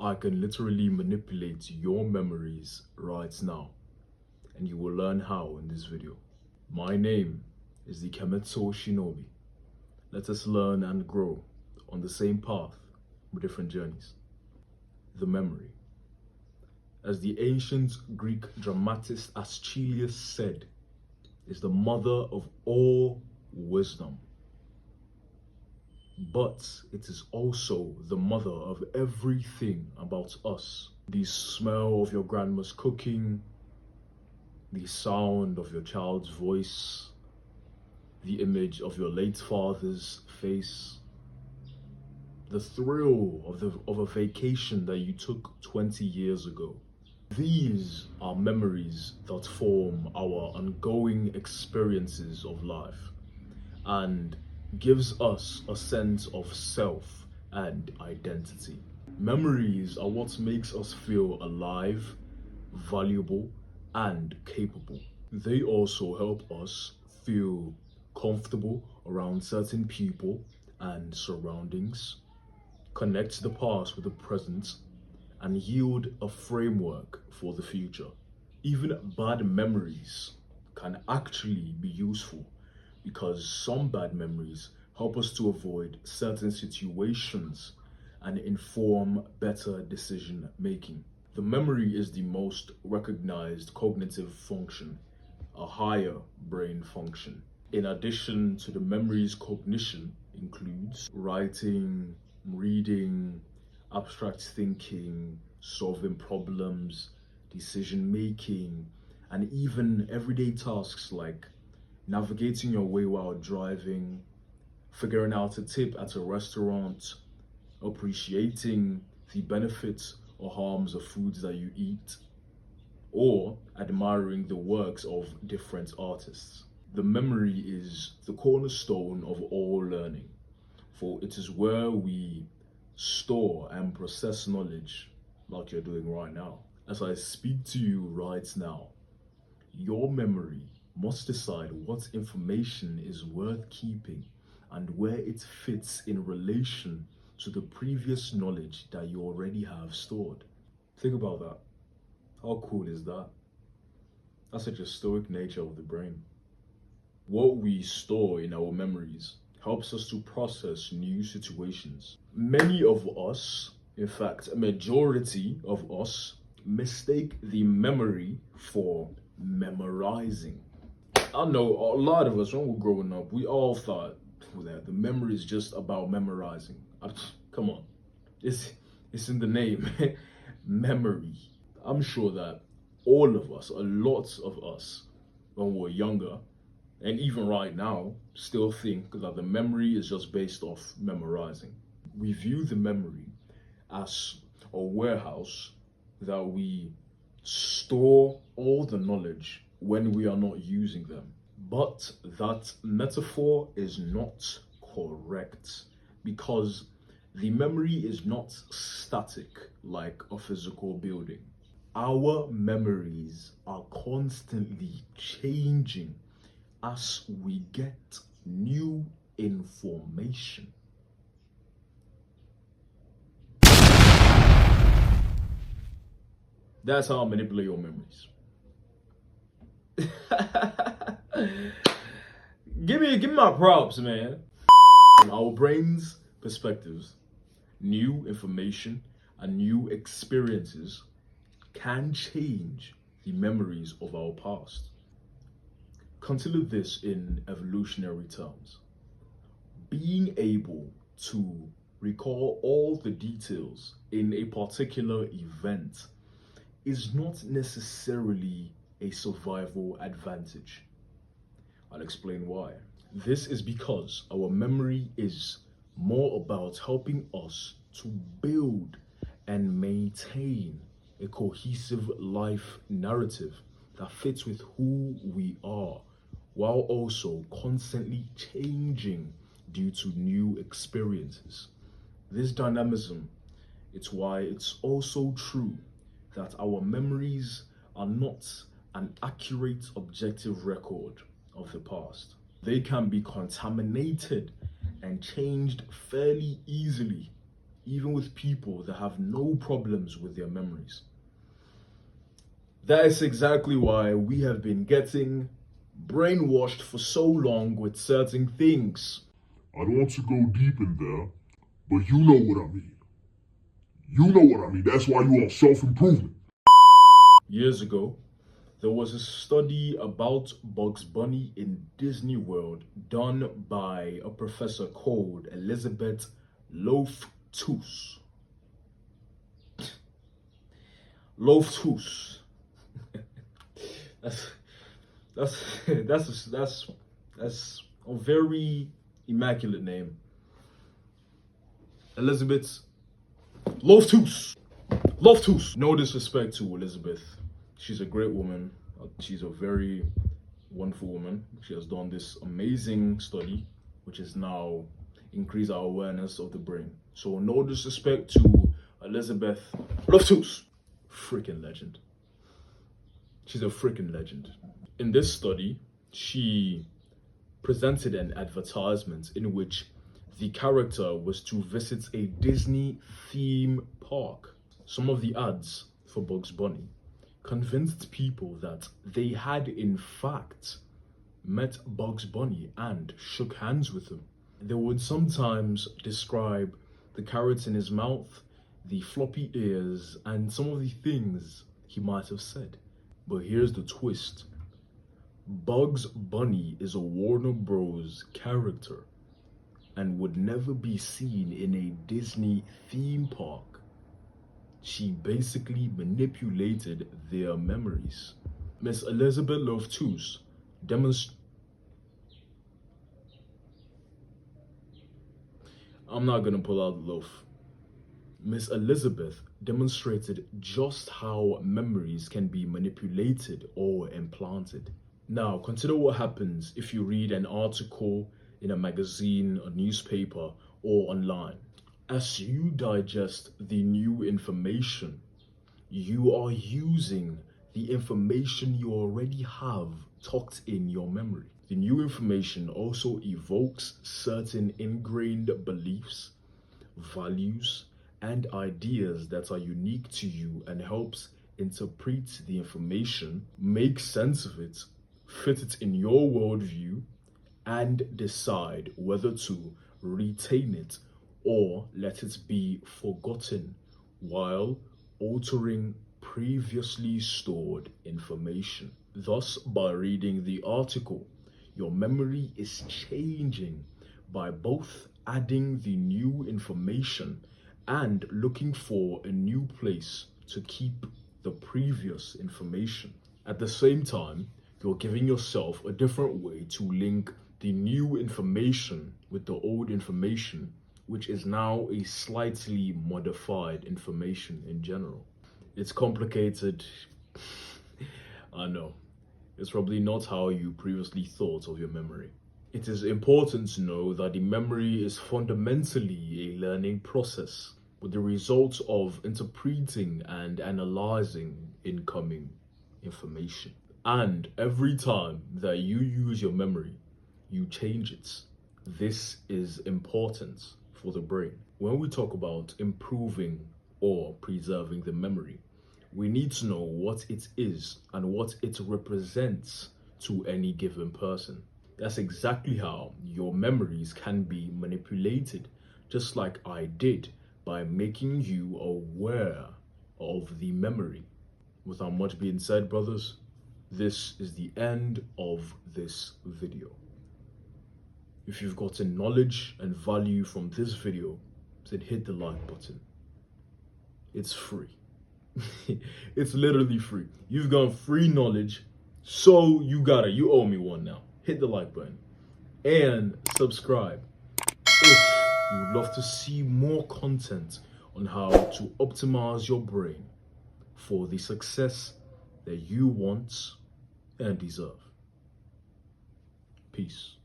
I can literally manipulate your memories right now, and you will learn how in this video. My name is the Kemetso Shinobi. Let us learn and grow on the same path with different journeys. The memory. As the ancient Greek dramatist Aeschylus said, is the mother of all wisdom. But it is also the mother of everything about us. The smell of your grandma's cooking, the sound of your child's voice, the image of your late father's face, the thrill of a vacation that you took 20 years ago. These are memories that form our ongoing experiences of life and gives us a sense of self and identity. Memories are what makes us feel alive, valuable, and capable. They also help us feel comfortable around certain people and surroundings, connect the past with the present, and yield a framework for the future. Even bad memories can actually be useful because some bad memories help us to avoid certain situations and inform better decision making. The memory is the most recognized cognitive function, a higher brain function. In addition to the memory's cognition includes writing, reading, abstract thinking, solving problems, decision making, and even everyday tasks like navigating your way while driving, figuring out a tip at a restaurant, appreciating the benefits or harms of foods that you eat, or admiring the works of different artists. The memory is the cornerstone of all learning, for it is where we store and process knowledge like you're doing right now. As I speak to you right now, your memory must decide what information is worth keeping and where it fits in relation to the previous knowledge that you already have stored. Think about that. How cool is that? That's such a stoic nature of the brain. What we store in our memories helps us to process new situations. Many of us, in fact, a majority of us, mistake the memory for memorizing. I know a lot of us, when we were growing up, we all thought that the memory is just about memorizing. Come on, it's in the name, memory. I'm sure that all of us, a lot of us, when we were younger, and even right now, still think that the memory is just based off memorizing. We view the memory as a warehouse that we store all the knowledge when we are not using them. But that metaphor is not correct because the memory is not static like a physical building. Our memories are constantly changing as we get new information. That's how I manipulate your memories. Give me my props, man. From our brain's perspectives, new information and new experiences can change the memories of our past. Consider this in evolutionary terms. Being able to recall all the details in a particular event is not necessarily a survival advantage. I'll explain why. This is because our memory is more about helping us to build and maintain a cohesive life narrative that fits with who we are, while also constantly changing due to new experiences. This dynamism, it's why it's also true that our memories are not an accurate objective record of the past. They can be contaminated and changed fairly easily, even with people that have no problems with their memories. That is exactly why we have been getting brainwashed for so long with certain things. I don't want to go deep in there, but you know what I mean. You know what I mean. That's why you are self-improvement. Years ago, there was a study about Bugs Bunny in Disney World done by a professor called Elizabeth Loftus. Loftus. That's a very immaculate name. Elizabeth Loftus. Loftus. No disrespect to Elizabeth. She's a great woman. She's a very wonderful woman. She has done this amazing study, which has now increased our awareness of the brain. So no disrespect to Elizabeth Loftus. Freaking legend. She's a freaking legend. In this study, she presented an advertisement in which the character was to visit a Disney theme park. Some of the ads for Bugs Bunny convinced people that they had in fact met Bugs Bunny and shook hands with him. They would sometimes describe the carrots in his mouth, the floppy ears, and some of the things he might have said. But here's the twist. Bugs Bunny is a Warner Bros. Character and would never be seen in a Disney theme park. She basically manipulated their memories. Miss Elizabeth Loftus I'm not gonna pull out the loaf. Miss Elizabeth demonstrated just how memories can be manipulated or implanted. Now, consider what happens if you read an article in a magazine, a newspaper, or online. As you digest the new information, you are using the information you already have tucked in your memory. The new information also evokes certain ingrained beliefs, values, and ideas that are unique to you and helps interpret the information, make sense of it, fit it in your worldview, and decide whether to retain it or let it be forgotten while altering previously stored information. Thus, by reading the article, your memory is changing by both adding the new information and looking for a new place to keep the previous information. At the same time, you're giving yourself a different way to link the new information with the old information, which is now a slightly modified information in general. It's complicated. I know. It's probably not how you previously thought of your memory. It is important to know that the memory is fundamentally a learning process with the result of interpreting and analyzing incoming information. And every time that you use your memory, you change it. This is important for the brain. When we talk about improving or preserving the memory, we need to know what it is and what it represents to any given person. That's exactly how your memories can be manipulated, just like I did by making you aware of the memory. Without much being said, brothers, this is the end of this video. If you've gotten knowledge and value from this video, then hit the like button. It's free. It's literally free. You've got free knowledge, so you owe me one now. Hit the like button and subscribe if you would love to see more content on how to optimize your brain for the success that you want and deserve. Peace.